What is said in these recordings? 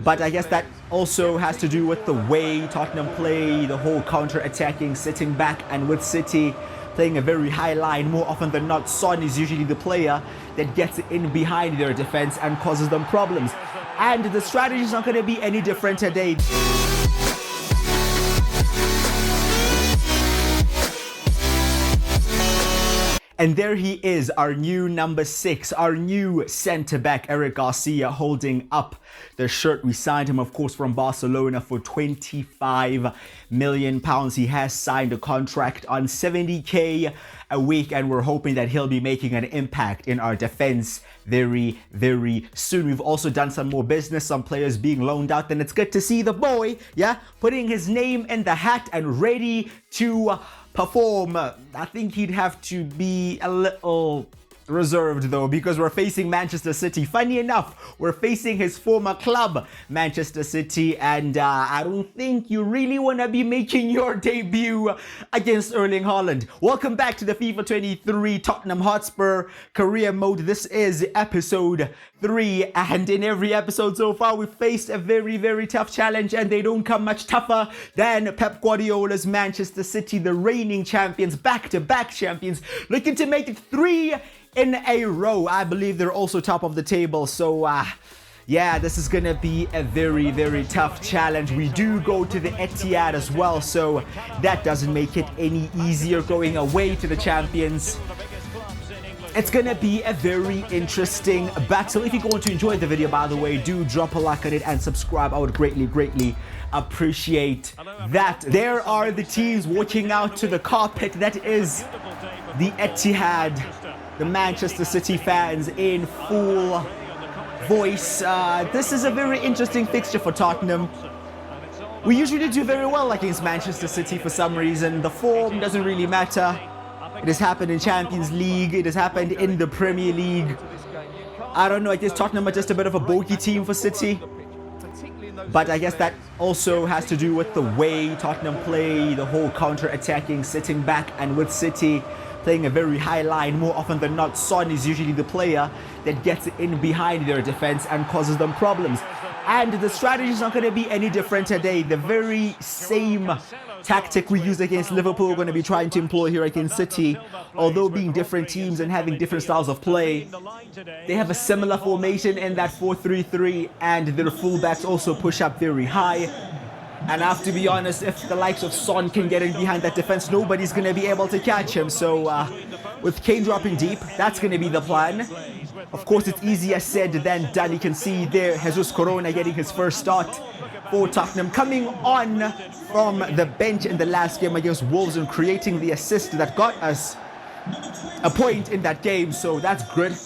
But I guess that also has to do with the way Tottenham play, the whole counter-attacking, sitting back, and with City playing a very high line. More often than not, Son is usually the player that gets in behind their defense and causes them problems. And the strategy is not going to be any different today. And there he is, our new number 6, our new centre-back, Eric Garcia, holding up the shirt. We signed him, of course, from Barcelona for £25 million. He has signed a contract on 70k a week, and we're hoping that he'll be making an impact in our defence very, very soon. We've also done some more business, some players being loaned out, and it's good to see the boy, putting his name in the hat and ready to perform. I think he'd have to be a little reserved though, because we're facing Manchester City. Funny enough, we're facing his former club, Manchester City, and I don't think you really want to be making your debut against Erling Haaland. Welcome back to the FIFA 23 Tottenham Hotspur career mode. This is episode 3, and in every episode so far we've faced a very, very tough challenge, and they don't come much tougher than Pep Guardiola's Manchester City, the reigning champions, back-to-back champions, looking to make it 3 in a row. I believe they're also top of the table, so yeah, this is gonna be a very, very tough challenge. We do go to the Etihad as well, so that doesn't make it any easier going away to the champions. It's gonna be a very interesting battle. If you're going to enjoy the video, by the way, do drop a like on it and subscribe. I would greatly, greatly appreciate that. There are the teams walking out to the carpet. That is the Etihad. The Manchester City fans in full voice. This is a very interesting fixture for Tottenham. We usually do very well against Manchester City for some reason. The form doesn't really matter. It has happened in Champions League. It has happened in the Premier League. I don't know, I guess Tottenham are just a bit of a bogey team for City. But I guess that also has to do with the way Tottenham play, the whole counter-attacking, sitting back, and with City playing a very high line. More often than not, Son is usually the player that gets in behind their defense and causes them problems. And the strategy is not going to be any different today. The very same tactic we used against Liverpool, we're going to be trying to employ here against City. Although being different teams and having different styles of play, they have a similar formation in that 4-3-3, and their fullbacks also push up very high. And I have to be honest, if the likes of Son can get in behind that defense, nobody's going to be able to catch him. So with Kane dropping deep, that's going to be the plan. Of course, it's easier said than done. You can see there, Jesus Corona getting his first start for Tottenham, coming on from the bench in the last game against Wolves and creating the assist that got us a point in that game. So that's good.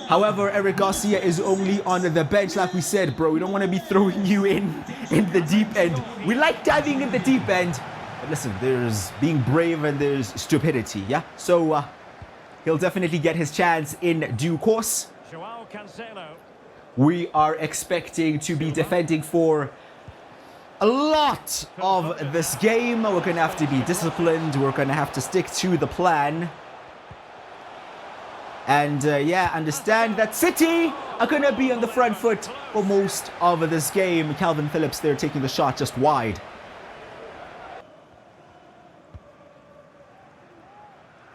However, Eric Garcia is only on the bench. Like we said, bro, we don't want to be throwing you in the deep end. We like diving in the deep end. But listen, there's being brave and there's stupidity, yeah? So he'll definitely get his chance in due course. We are expecting to be defending for a lot of this game. We're going to have to be disciplined. We're going to have to stick to the plan. And yeah, understand that City are going to be on the front foot for most of this game. Calvin Phillips there taking the shot just wide.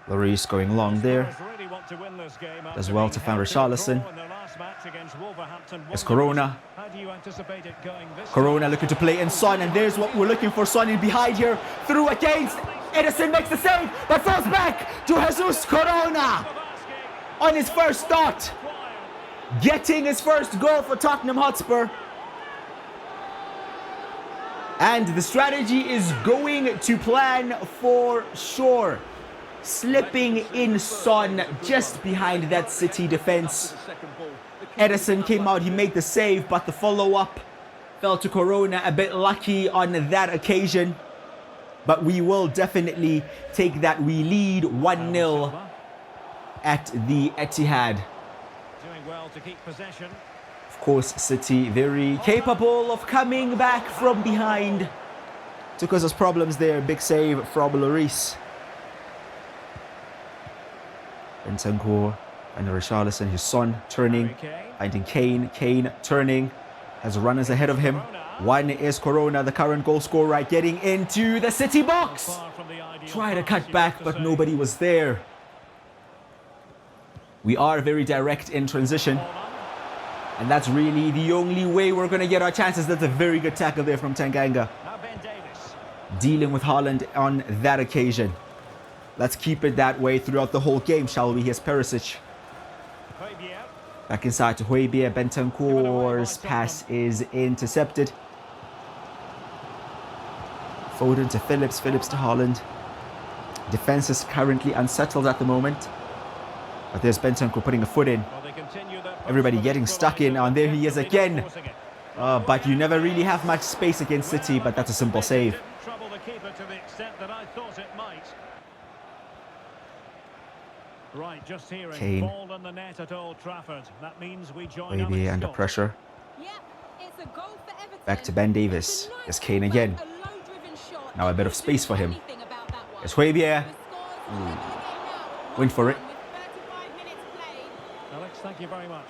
Lloris going long there. As well to find Richarlison. It's Corona. Corona looking to play in Son, and there's what we're looking for. Son in behind here. Through against. Edison makes the save, but falls back to Jesus Corona. On his first start, getting his first goal for Tottenham Hotspur. And the strategy is going to plan for sure. Slipping in Son just behind that City defense. Edison came out, he made the save, but the follow-up fell to Corona. A bit lucky on that occasion. But we will definitely take that. We lead 1-0. At the Etihad. Doing well to keep possession. Of course, City very capable of coming back from behind to cause us problems there. Big save from Lloris. Bentancur and Richarlison, his son turning, finding Kane. Kane turning, Has runners ahead of him. One is Corona, the current goal scorer, getting into the City box. Try to cut back, but nobody was there. We are very direct in transition. And that's really the only way we're going to get our chances. That's a very good tackle there from Tanganga. Dealing with Haaland on that occasion. Let's keep it that way throughout the whole game, shall we? Here's Perisic. Back inside to Højbjerg. Bentancur's pass is intercepted. Foden to Phillips. Phillips to Haaland. Defense is currently unsettled at the moment. But there's Bentancur putting a foot in. Everybody getting stuck in. And there he is again. But you never really have much space against City. But that's a simple save. Right, just here, Kane. ball on the net at Old Trafford. That means we join Maybe under pressure. Yeah, it's a goal for Everton. Back to Ben Davis. There's Kane again. Now a bit of space for him. It's Højbjerg. Went for it. Alex, thank you very much.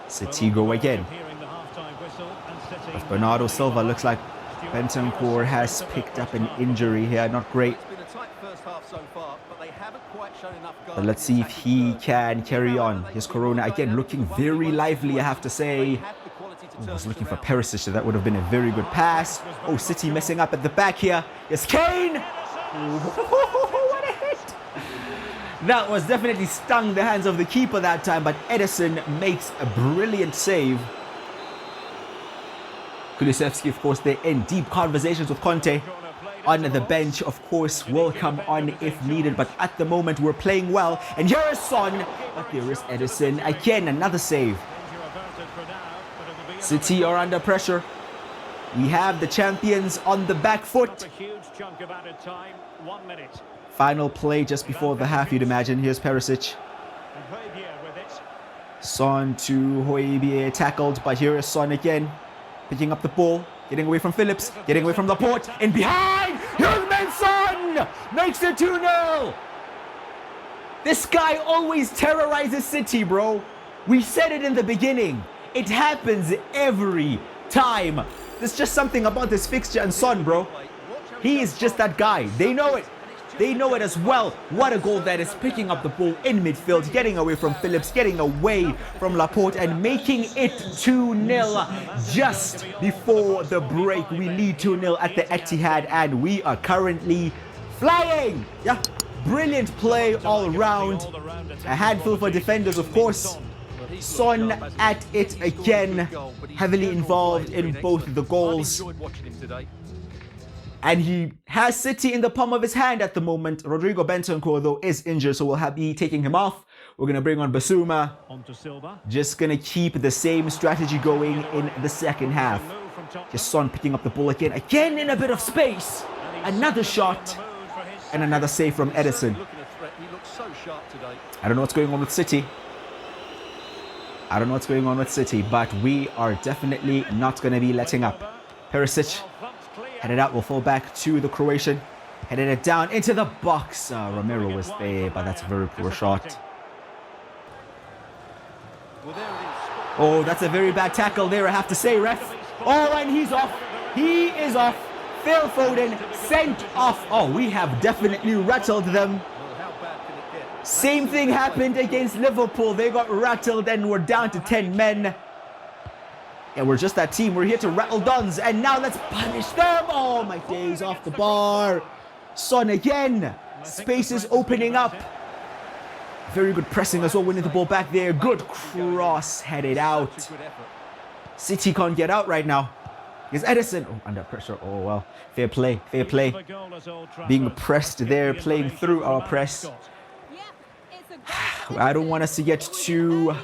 City go again. With Bernardo Silva, looks like Bentancur has picked up an injury here. Not great. But let's see if he can carry on. Here's Corona again, looking very lively, I have to say. I was looking for Perisic, so that would have been a very good pass. Oh, City messing up at the back here. Here's Kane. What a hit. That was definitely stung the hands of the keeper that time, but Edison makes a brilliant save. Kulusevski, of course, they're in deep conversations with Conte. On the bench, of course, will come on if needed, but at the moment we're playing well. And here is Son, but there is Edison. Again, another save. City are under pressure. We have the champions on the back foot. Final play just before the half, you'd imagine. Here's Perisic. Son to Højbjerg, tackled, but here is Son again. Picking up the ball. Getting away from Phillips, getting away from Laporte, in behind! Here's Son! Makes it 2-0! This guy always terrorizes City, bro. We said it in the beginning. It happens every time. There's just something about this fixture and Son, bro. He is just that guy. They know it. They know it as well. What a goal that is, picking up the ball in midfield, getting away from Phillips, getting away from Laporte and making it 2-0 just before the break. We lead 2-0 at the Etihad and we are currently flying. Yeah, brilliant play all round. A handful for defenders, of course. Son at it again, heavily involved in both the goals. And he has City in the palm of his hand at the moment. Rodrigo Bentancur, though, is injured, so we'll be taking him off. We're going to bring on Basuma. Just going to keep the same strategy going in the second half. Just Son picking up the ball again. Again in a bit of space. Another shot. And another save from Edison. I don't know what's going on with City. I don't know what's going on with City, but we are definitely not going to be letting up. Perisic. Headed out, will fall back to the Croatian. Headed it down into the box. Romero was there, but that's a very poor shot. Oh, that's a very bad tackle there, I have to say, ref. Oh, and he's off. He is off. Phil Foden sent off. Oh, we have definitely rattled them. Same thing happened against Liverpool. They got rattled and we're down to 10 men. And we're just that team. We're here to rattle Dons. And now let's punish them. Oh, my days, off the bar. Son again. Space is opening up. Very good pressing as well. Winning the ball back there. Good cross. Headed out. City can't get out right now. Here's Edison. Oh, under pressure. Oh, well. Fair play. Fair play. Being pressed there. Playing through our press. I don't want us to get too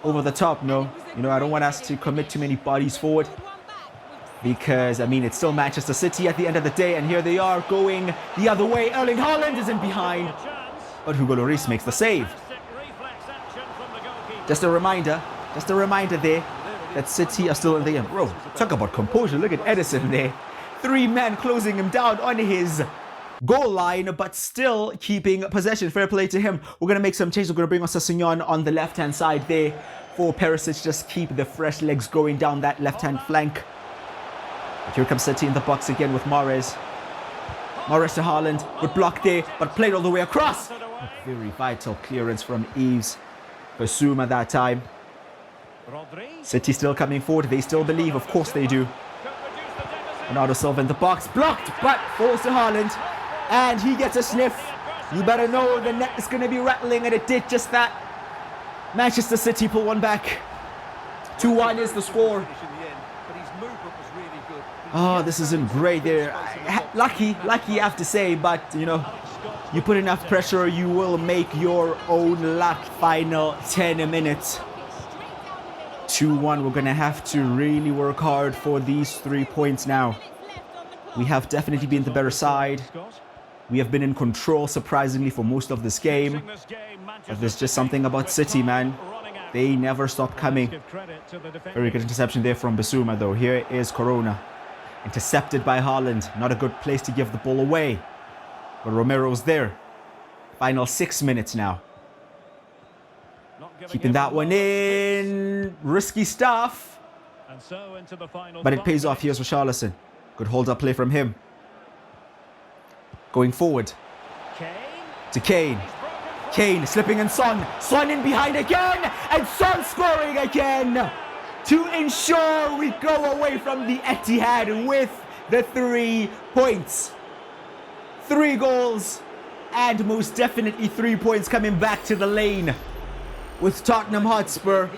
over the top, no. You know, I don't want us to commit too many bodies forward. Because, I mean, it's still Manchester City at the end of the day. And here they are going the other way. Erling Haaland is in behind. But Hugo Lloris makes the save. Just a reminder there that City are still in the game. Bro, talk about composure. Look at Edison there. 3 men closing him down on his goal line, but still keeping possession. Fair play to him. We're going to make some changes. We're going to bring on Sessegnon on the left-hand side there for Perisic. Just keep the fresh legs going down that left-hand flank. But here comes City in the box again with Mahrez. Mahrez to Haaland. Good block there, but played all the way across. A very vital clearance from Eves. Basuma that time. City still coming forward. They still believe. Of course they do. Bernardo Silva in the box. Blocked, but falls to Haaland. And he gets a sniff. You better know the net is going to be rattling, and it did just that. Manchester City pull one back. 2-1 is the score. Oh, this isn't great there. Lucky, I have to say, but, you know, you put enough pressure, you will make your own luck. Final 10 minutes. 2-1. We're going to have to really work hard for these 3 points now. We have definitely been the better side. We have been in control, surprisingly, for most of this game. But there's just something about City, man. They never stop coming. Very good interception there from Basuma, though. Here is Corona. Intercepted by Haaland. Not a good place to give the ball away. But Romero's there. Final 6 minutes now. Keeping that one in. Risky stuff. But it pays off. Here's Richarlison. Good hold-up play from him. Going forward. To Kane. Kane slipping in Son. Son in behind again. And Son scoring again. To ensure we go away from the Etihad with the 3 points. 3 goals. And most definitely 3 points coming back to the lane with Tottenham Hotspur.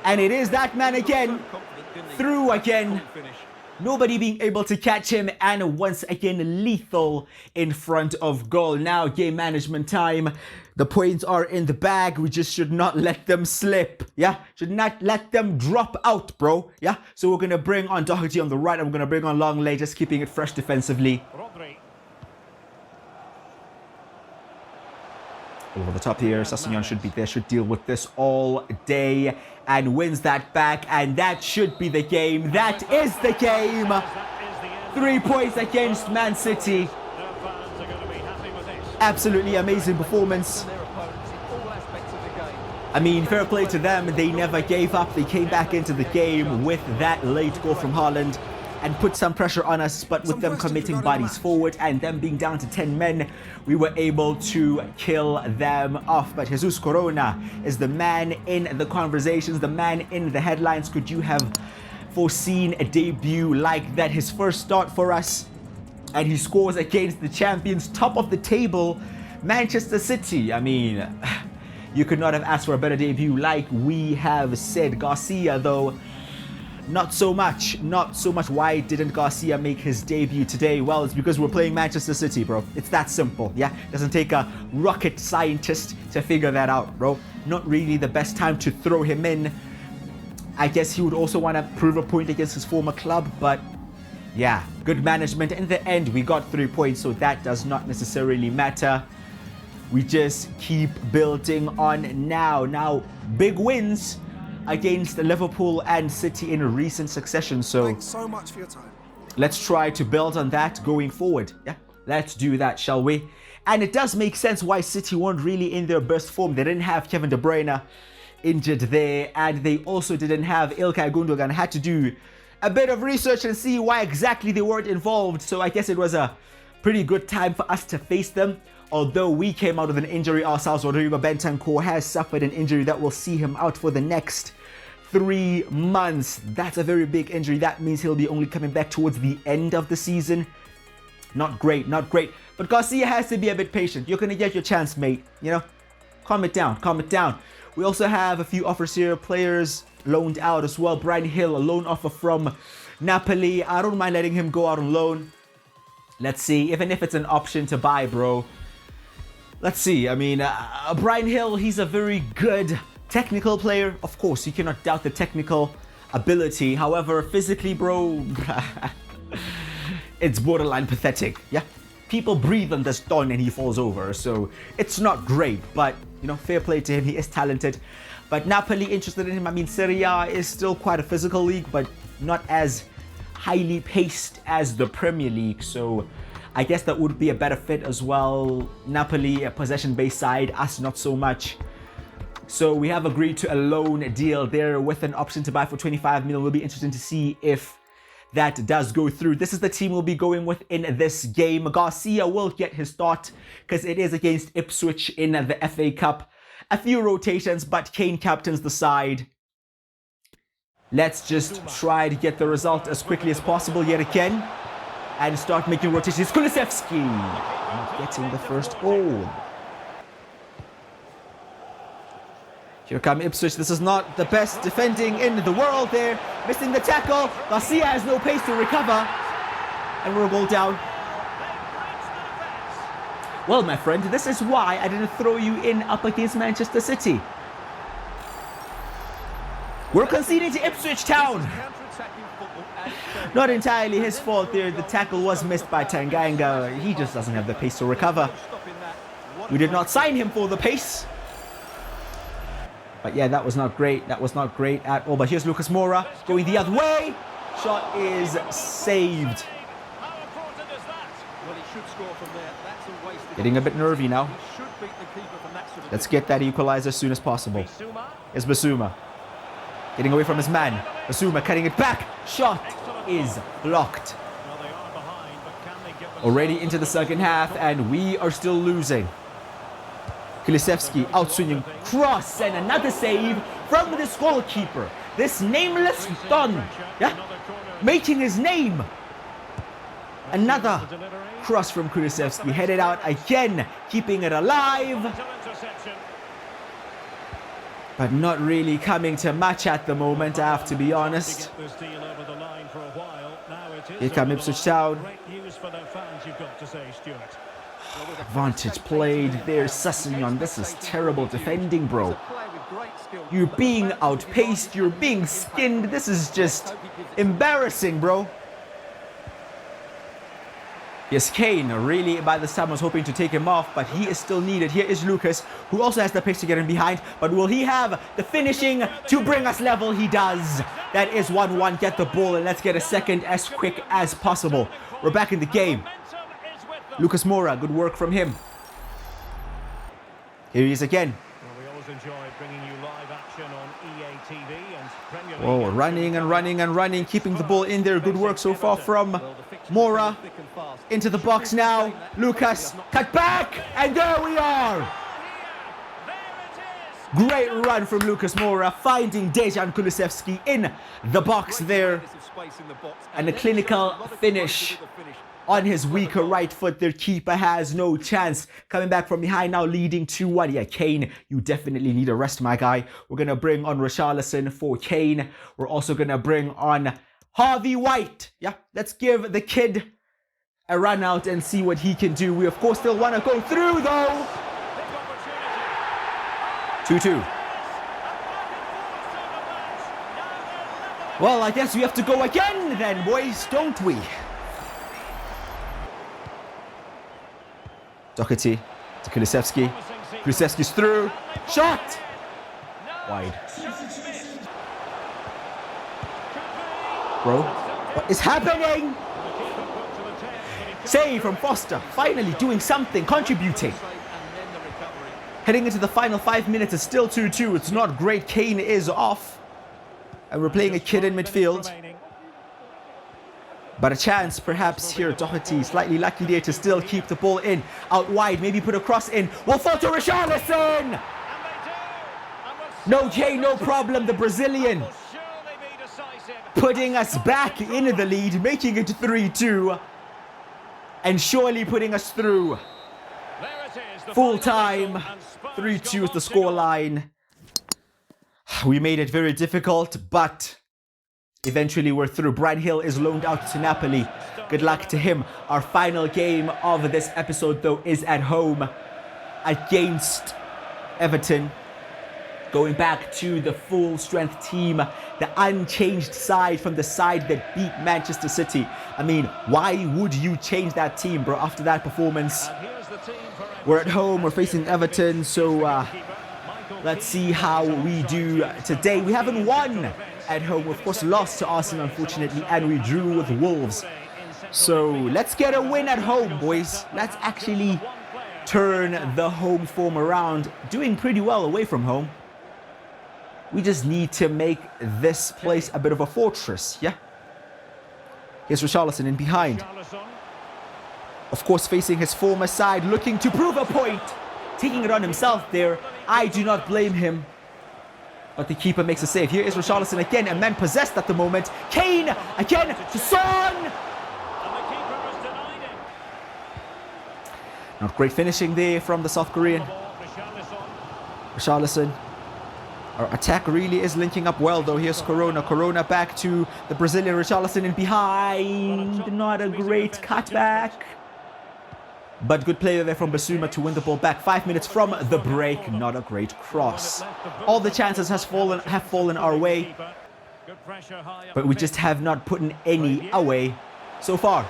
And it is that man again. Through again. Nobody being able to catch him, and once again lethal in front of goal. Now game management time. The points are in the bag. We just should not let them slip. Yeah, should not let them drop out, bro. Yeah, so we're gonna bring on Doherty on the right, and we're gonna bring on Longley, just keeping it fresh defensively. Over the top here, Sassignon should be there, should deal with this all day and wins that back, and that should be the game. That is the game. 3 points against Man City. Absolutely amazing performance. I mean, fair play to them. They never gave up. They came back into the game with that late goal from Haaland and put some pressure on us, but with them committing bodies forward and them being down to 10 men, we were able to kill them off. But Jesus Corona is the man in the conversations, the man in the headlines. Could you have foreseen a debut like that? His first start for us, and he scores against the champions, top of the table, Manchester City. I mean, you could not have asked for a better debut, like we have said. Garcia, though, not so much. Why didn't Garcia make his debut today? Well, it's because we're playing Manchester City, bro. It's that simple, yeah? Doesn't take a rocket scientist to figure that out, bro. Not really the best time to throw him in. I guess he would also want to prove a point against his former club, but yeah, good management. In the end, we got 3 points, so that does not necessarily matter. We just keep building on now. Now, big wins against Liverpool and City in recent succession. So thanks so much for your time. Let's try to build on that going forward. Yeah, let's do that, shall we? And it does make sense why City weren't really in their best form. They didn't have Kevin De Bruyne injured there, and they also didn't have Ilkay Gundogan. Had to do a bit of research and see why exactly they weren't involved. So I guess it was a pretty good time for us to face them. Although we came out with an injury ourselves, Rodrigo Bentancur has suffered an injury that will see him out for the next 3 months. That's a very big injury. That means he'll be only coming back towards the end of the season. Not great. But Garcia has to be a bit patient. You're going to get your chance, mate. You know, calm it down. We also have a few offers here. Players loaned out as well. Brian Hill, a loan offer from Napoli. I don't mind letting him go out on loan. Let's see, even if it's an option to buy, bro. Let's see. I mean, Brian Hill, he's a very good technical player. Of course, you cannot doubt the technical ability. However, physically, bro, it's borderline pathetic. Yeah, people breathe on the stone and he falls over. So it's not great, but, you know, fair play to him. He is talented. But Napoli interested in him. I mean, Serie A is still quite a physical league, but not as highly paced as the Premier League. So I guess that would be a better fit as well. Napoli, a possession-based side, us not so much. So we have agreed to a loan deal there with an option to buy for 25 million. Will be interesting to see if that does go through. This is the team we'll be going with in this game. Garcia will get his start because it is against Ipswich in the FA Cup. A few rotations, but Kane captains the side. Let's just try to get the result as quickly as possible yet again and start making rotations. Kulusevski not getting the first goal. Here come Ipswich. This is not the best defending in the world there. Missing the tackle. Garcia has no pace to recover. And we're a goal down. Well, my friend, this is why I didn't throw you in up against Manchester City. We're conceding to Ipswich Town. Not entirely his fault there. The tackle was missed by Tanganga. He just doesn't have the pace to recover. We did not sign him for the pace. But yeah, that was not great. That was not great at all. But here's Lucas Moura going the other way. Shot is saved. Getting a bit nervy now. Let's get that equalizer as soon as possible. Here's Basuma. Getting away from his man. Basuma cutting it back. Shot is blocked. Already into the second half and we are still losing. Kulusevski outswinging cross and another save from this goalkeeper. This nameless Don, yeah, making his name. Another cross from Kulusevski, headed out again, keeping it alive. But not really coming to much at the moment, I have to be honest. Here come Ipswich Town. Advantage played. There's Sassignon. This is terrible defending, bro. You're being outpaced. You're being skinned. This is just embarrassing, bro. Yes, Kane, really, by this time, was hoping to take him off, but he is still needed. Here is Lucas, who also has the pace to get in behind. But will he have the finishing to bring us level? He does. That is 1-1. Get the ball, and let's get a second as quick as possible. We're back in the game. Lucas Moura, good work from him. Here he is again. We always enjoy bringing you live action on EA TV and Premier League. Oh, running and running and running, keeping the ball in there. Good work so far from Moura. Into the box now. Lucas, cut back, and there we are. Great run from Lucas Moura, finding Dejan Kulusevski in the box there. And a clinical finish on his weaker right foot. Their keeper has no chance. Coming back from behind now, leading 2-1. Yeah, Kane, you definitely need a rest, my guy. We're going to bring on Richarlison for Kane. We're also going to bring on Harvey White. Yeah, let's give the kid a run out and see what he can do. We, of course, still want to go through, though. 2-2. Well, I guess we have to go again then, boys, don't we? Doherty to Kulusevski. Kulusevski's through. Shot! Wide. Bro, what is happening? Save from Foster. Finally doing something, contributing. Heading into the final 5 minutes, it's still 2-2. It's not great. Kane is off. And we're playing a kid in midfield. But a chance perhaps here. Doherty slightly lucky there to still keep the ball in. Out wide, maybe put a cross in. Will fall to Richarlison! No Kane, no problem. The Brazilian putting us back in the lead, making it 3-2. And surely putting us through. Full time, 3-2 is the scoreline. We made it very difficult, but eventually we're through. Brad Hill is loaned out to Napoli. Good luck to him. Our final game of this episode, though, is at home against Everton. Going back to the full-strength team, the unchanged side from the side that beat Manchester City. I mean, why would you change that team, bro, after that performance? We're at home, we're facing Everton, so let's see how we do today. We haven't won at home. We, of course, lost to Arsenal, unfortunately, and we drew with Wolves. So let's get a win at home, boys. Let's actually turn the home form around. Doing pretty well away from home. We just need to make this place a bit of a fortress, yeah? Here's Richarlison in behind. Of course, facing his former side, looking to prove a point. Taking it on himself there. I do not blame him. But the keeper makes a save. Here is Richarlison again, a man possessed at the moment. Kane again to Son. Not great finishing there from the South Korean. Richarlison. Our attack really is linking up well though. Here's Corona. Corona back to the Brazilian. Richarlison in behind. Not a great cutback. But good play there from Basuma to win the ball back. 5 minutes from the break. Not a great cross. All the chances have fallen our way. But we just have not put in any away so far.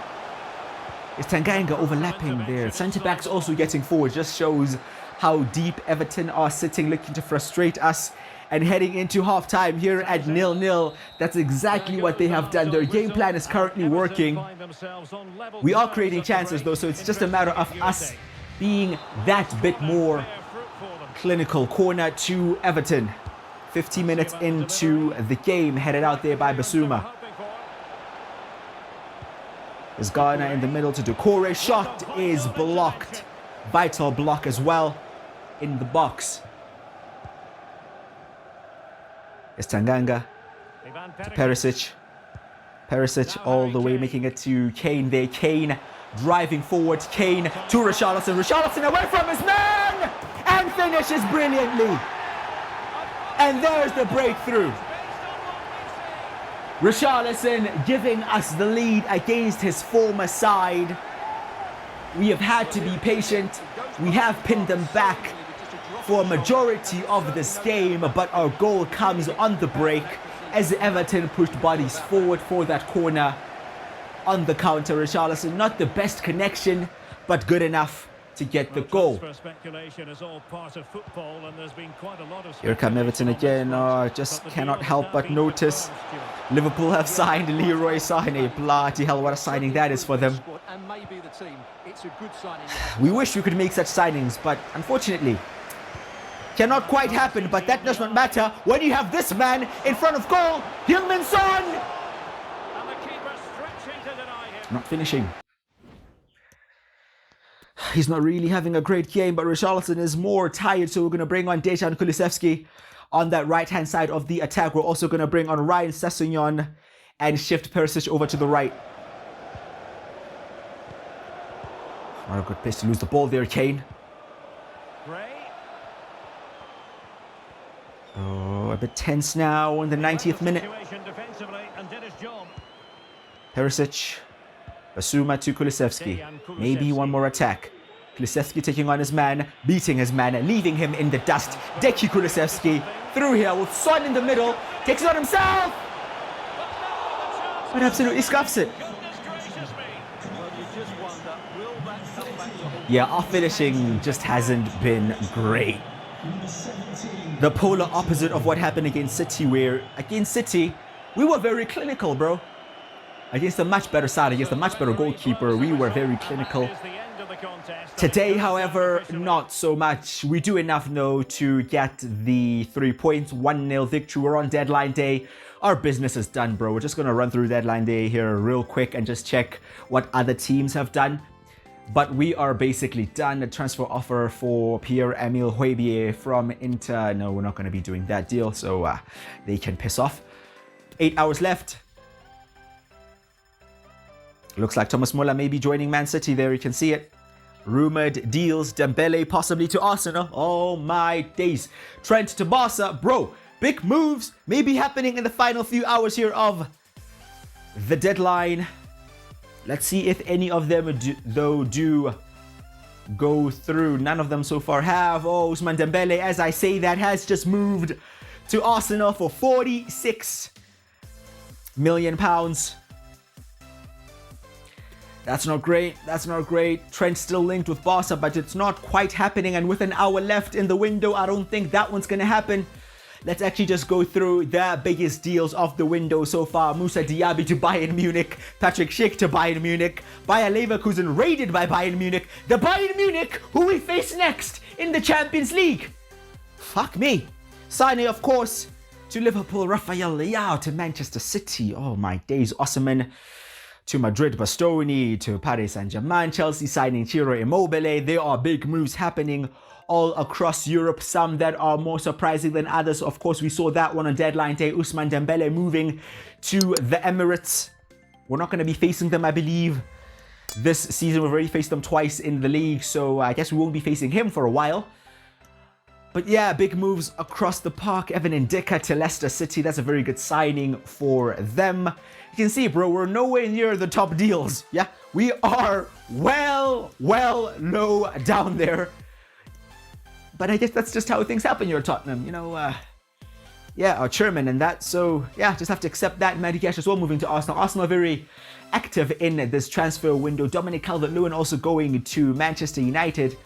Is Tanganga overlapping there? Centre-backs also getting forward. Just shows how deep Everton are sitting, looking to frustrate us. And heading into half-time here at 0-0, that's exactly what they have done. Their game plan is currently working. We are creating chances though, so it's just a matter of us being that bit more clinical. Corner to Everton. 50 minutes into the game, headed out there by Basuma. There's Ghana in the middle to Doucouré. Shot is blocked. Vital block as well in the box. It's Tanganga to Perisic. Perisic all the way making it to Kane there. Kane driving forward. Kane to Richarlison. Richarlison away from his man and finishes brilliantly. And there's the breakthrough. Richarlison giving us the lead against his former side. We have had to be patient. We have pinned them back for a majority of this game, but our goal comes on the break as Everton pushed bodies forward for that corner on the counter. Richarlison, not the best connection, but good enough to get the goal. Here come Everton again. Just cannot help but notice Liverpool have signed Leroy Sané. Bloody hell, what a signing that is for them. We wish we could make such signings, but unfortunately cannot quite happen. But that does not matter when you have this man in front of goal. Heung-min Son not finishing. He's not really having a great game, but Richarlison is more tired, so we're going to bring on Dejan Kulusevski on that right-hand side of the attack. We're also going to bring on Ryan Sessegnon and shift Perisic over to the right. Not a good place to lose the ball there, Kane. Oh, a bit tense now in the 90th minute. Perisic. Basuma to Kulusevski. Maybe one more attack. Kulusevski taking on his man, beating his man, and leaving him in the dust. Deki Kulusevski through here with Son in the middle. Takes it on himself. But absolutely scuffs it. Yeah, our finishing just hasn't been great. The polar opposite of what happened against City, where against City, we were very clinical, bro. Against a much better side, against a much better goalkeeper, we were very clinical. Today, however, not so much. We do enough, though, to get the 3 points, 1-0 victory. We're on deadline day. Our business is done, bro. We're just going to run through deadline day here real quick and just check what other teams have done. But we are basically done. A transfer offer for Pierre-Emile Højbjerg from Inter. No, we're not going to be doing that deal, so they can piss off. 8 hours left. Looks like Thomas Muller may be joining Man City there. You can see it. Rumored deals. Dembele possibly to Arsenal. Oh my days. Trent to Barca. Bro, big moves may be happening in the final few hours here of the deadline. Let's see if any of them do go through. None of them so far have. Oh, Ousmane Dembele, as I say that, has just moved to Arsenal for £46 million. That's not great. That's not great. Trent still linked with Barca, but it's not quite happening. And with an hour left in the window, I don't think that one's going to happen. Let's actually just go through the biggest deals of the window so far. Moussa Diaby to Bayern Munich. Patrick Schick to Bayern Munich. Bayer Leverkusen raided by Bayern Munich. The Bayern Munich who we face next in the Champions League. Fuck me. Sané, of course, to Liverpool, Rafael Leao to Manchester City. Oh my days, Osimhen to Madrid, Bastoni to Paris Saint-Germain, Chelsea signing Ciro Immobile. There are big moves happening all across Europe, some that are more surprising than others. Of course, we saw that one on deadline day, Ousmane Dembele moving to the Emirates. We're not going to be facing them, I believe, this season. We've already faced them twice in the league, so I guess we won't be facing him for a while. But yeah, big moves across the park. Evan Ndicka to Leicester City. That's a very good signing for them. You can see, bro, we're nowhere near the top deals. Yeah, we are well low down there. But I guess that's just how things happen here at Tottenham. You know, yeah, our chairman and that. So yeah, just have to accept that. Matty Cash as well moving to Arsenal. Arsenal are very active in this transfer window. Dominic Calvert-Lewin also going to Manchester United.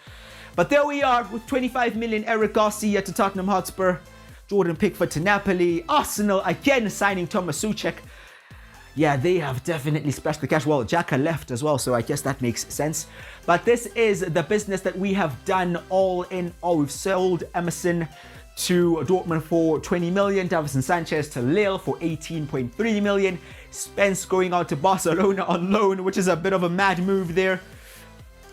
But there we are with 25 million. Eric Garcia to Tottenham Hotspur. Jordan Pickford to Napoli. Arsenal again signing Thomas Souček. Yeah, they have definitely splashed the cash. Well, Xhaka left as well, so I guess that makes sense. But this is the business that we have done all in all. We've sold Emerson to Dortmund for 20 million. Davinson Sanchez to Lille for 18.3 million. Spence going out to Barcelona on loan, which is a bit of a mad move there.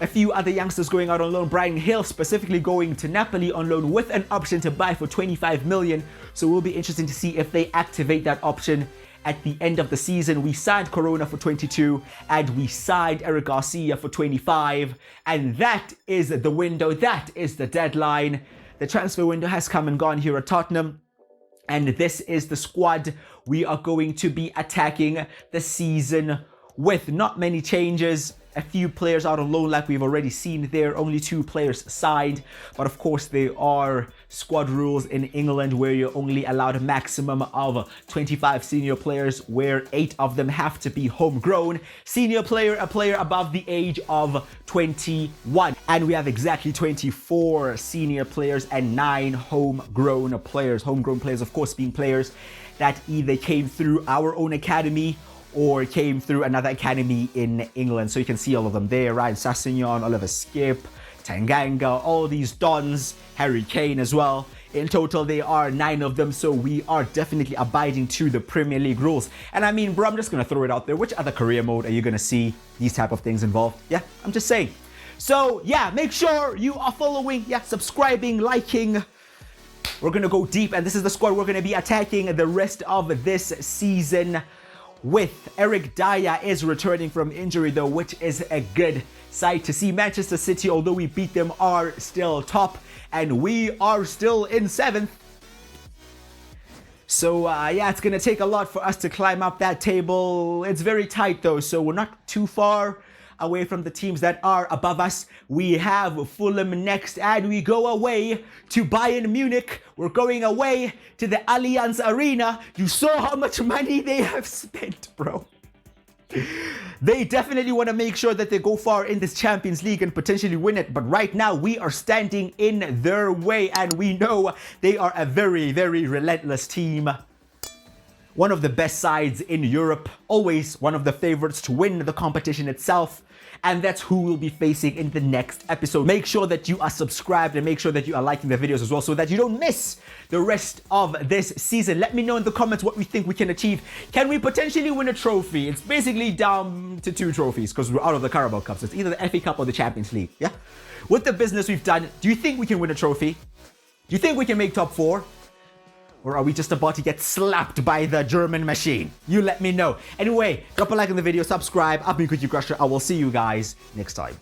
A few other youngsters going out on loan. Brian Hill specifically going to Napoli on loan with an option to buy for 25 million. So it will be interesting to see if they activate that option at the end of the season. We signed Corona for 22 and we signed Eric Garcia for 25. And that is the window. That is the deadline. The transfer window has come and gone here at Tottenham. And this is the squad we are going to be attacking the season with. Not many changes. A few players out on loan like we've already seen there. Only 2 players signed. But of course there are squad rules in England where you're only allowed a maximum of 25 senior players, where 8 of them have to be homegrown. Senior player, a player above the age of 21. And we have exactly 24 senior players and 9 homegrown players. Homegrown players, of course, being players that either came through our own academy or came through another academy in England. So you can see all of them there. Ryan Sessegnon, Oliver Skip, Tanganga, all these Dons, Harry Kane as well. In total, there are 9 of them. So we are definitely abiding to the Premier League rules. And I mean, bro, I'm just going to throw it out there. Which other career mode are you going to see these type of things involved? Yeah, I'm just saying. So yeah, make sure you are following, subscribing, liking. We're going to go deep. And this is the squad we're going to be attacking the rest of this season with. Eric Dyer is returning from injury though, which is a good sight to see. Manchester City, although we beat them, are still top and we are still in 7th. So yeah, it's gonna take a lot for us to climb up that table. It's very tight though, so we're not too far away from the teams that are above us. We have Fulham next and we go away to Bayern Munich. We're going away to the Allianz Arena. You saw how much money they have spent, bro. They definitely want to make sure that they go far in this Champions League and potentially win it. But right now we are standing in their way and we know they are a very, very relentless team. One of the best sides in Europe, always one of the favorites to win the competition itself. And that's who we'll be facing in the next episode. Make sure that you are subscribed and make sure that you are liking the videos as well so that you don't miss the rest of this season. Let me know in the comments what we think we can achieve. Can we potentially win a trophy? It's basically down to 2 trophies because we're out of the Carabao Cup. So it's either the FA Cup or the Champions League. Yeah. With the business we've done, do you think we can win a trophy? Do you think we can make top 4? Or are we just about to get slapped by the German machine? You let me know. Anyway, drop a like on the video, subscribe. I've been Cookie Crusher. I will see you guys next time.